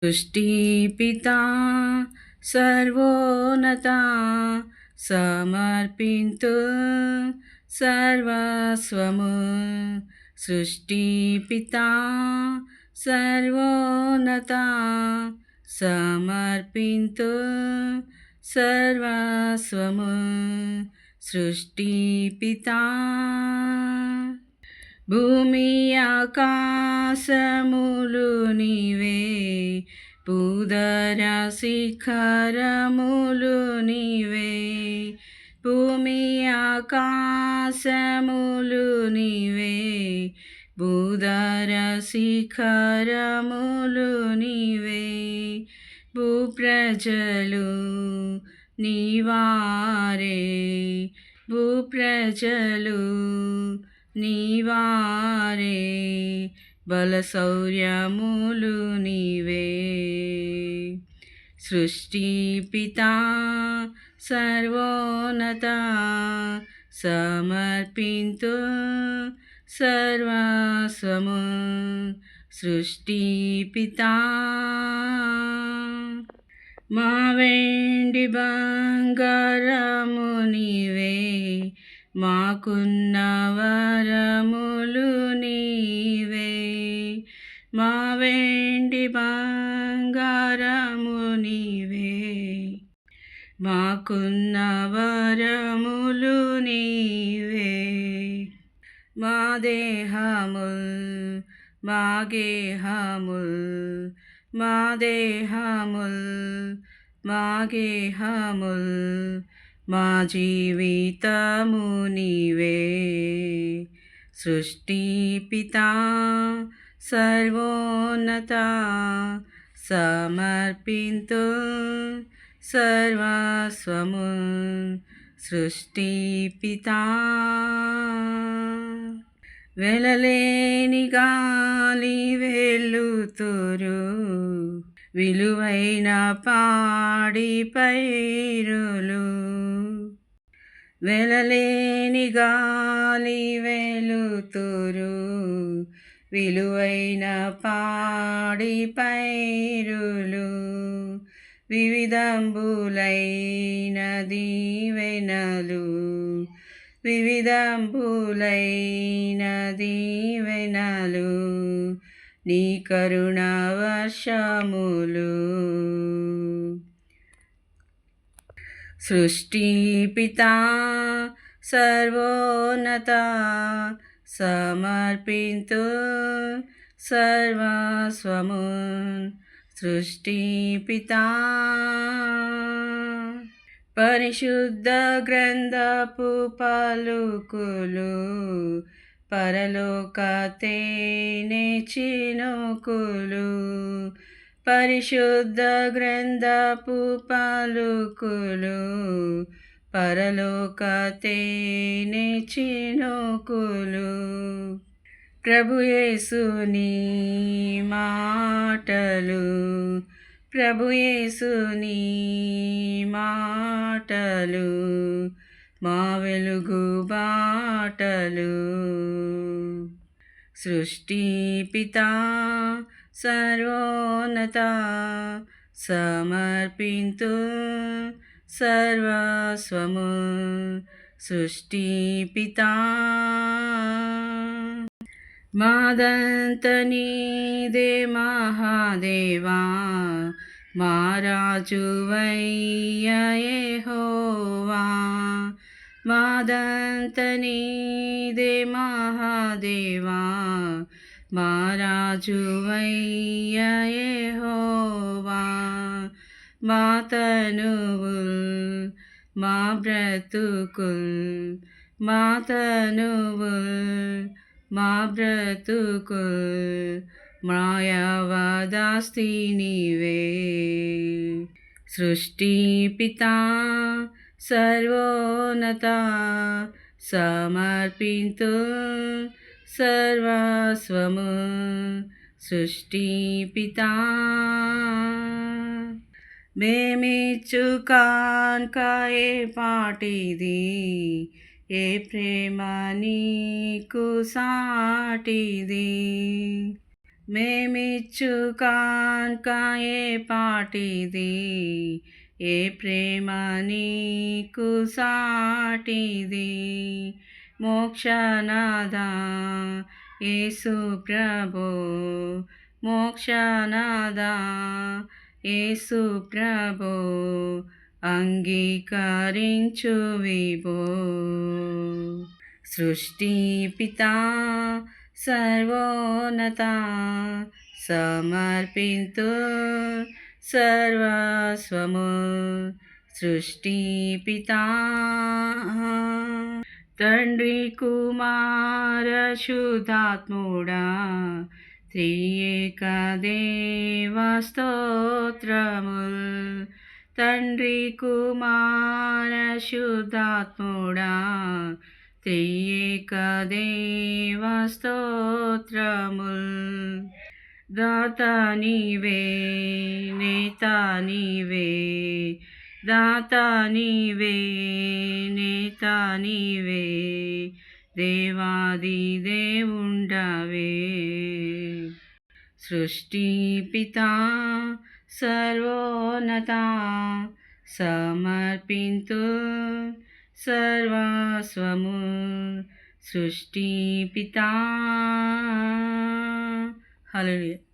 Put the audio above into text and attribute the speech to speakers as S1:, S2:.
S1: సృష్టిపితా సర్వోన్నత సమర్పింతు సర్వస్వము. సృష్టిపితా సర్వోన్నత సమర్పింతు సర్వస్వము. సృష్టిపితా భూమి ఆకాశములు నీవే, భూధర శిఖరములు నీవే. భూమి ఆకాశములు నీవే, భూధర శిఖరములు నీవే. భూప్రజలు నీవారే, భూప్రజలు నీవారే. బలశౌర్యములు నీవే. సృష్టిపితా సర్వోన్నత సమర్పింతు సర్వస్వము. సృష్టిపితా మా వెండి బంగారము నీవే, మాకున్న వరములు నీవే. మా వెండి బంగారము నీవే, మాకున్న వరములు నీవే. మా దేహముల్ మా గేహముల్ మా దేహముల్ మా గేహముల్ మా జీవితము నీవే. సృష్టిపితా సర్వోన్నత సమర్పింతు సర్వస్వము. సృష్టిపితా వెలలేని గాలి వెలుతురు, విలువైన పాడి పైరులు. వెలలేని గాలి వెలుతురు, విలువైన పాడి పైరులు. వివిధంబులైన దీవెనలు, వివిధంబులైన దీవెనలు. నీ కరుణ వర్షములు. సృష్టిపితా సర్వోన్నత సమర్పింతు సర్వస్వము. సృష్టిపితా పరిశుద్ధ గ్రంథపు పలుకులు, పరలోక తేనె చినుకులు. పరిశుద్ధ గ్రంథపు పలుకులు, పరలోక తేనె చినుకులు. ప్రభు యేసుని మాటలు, ప్రభు యేసుని మాటలు. మా వెలుగు బాటలు. సృష్టిపితా సర్వోన్నత సమర్పింతు సర్వస్వము. సృష్టిపితా మాదంత నీదే మహాదేవా, మా రాజువయ్య యెహోవా. మాదంత నీదే మహాదేవా, మా రాజువయ్య యెహోవా. మా తనువుల్ మా బ్రతుకుల్, మా తనువుల్ మా బ్రతుకుల్, మాయవదాస్తి నీవే. సృష్టిపితా సర్వోన్నత సమర్పింతు సర్వస్వము. సృష్టిపితా మేమిచ్చు కాన్క ఏ పాటిది, ఏ ప్రేమ నీకు సాటిది. మేమిచ్చు కాన్క ఏ పాటిది, ఏ ప్రేమ నీకు సాటిది. మోక్షనాథ యేసు ప్రభో, మోక్షనాథ యేసు ప్రభో, అంగీకరించు విభో. సృష్టి పితా సర్వోన్నత, సమర్పింతు సర్వస్వము. సృష్టి పితా తండ్రి కుమార శుద్ధాత్ముడా, త్రియేక దేవ స్తోత్రముల్. తండ్రి కుమార శుద్ధాత్ముడా, త్రియేక దేవ స్తోత్రముల్. దాత నీవే, నేత నీవే, దాత నీవే, నేత నీవే, దేవాది దేవుండవే. సృష్టి పితా సర్వోన్నత, సమర్పింతు సర్వస్వము. సృష్టి పితా. హల్లెలూయా.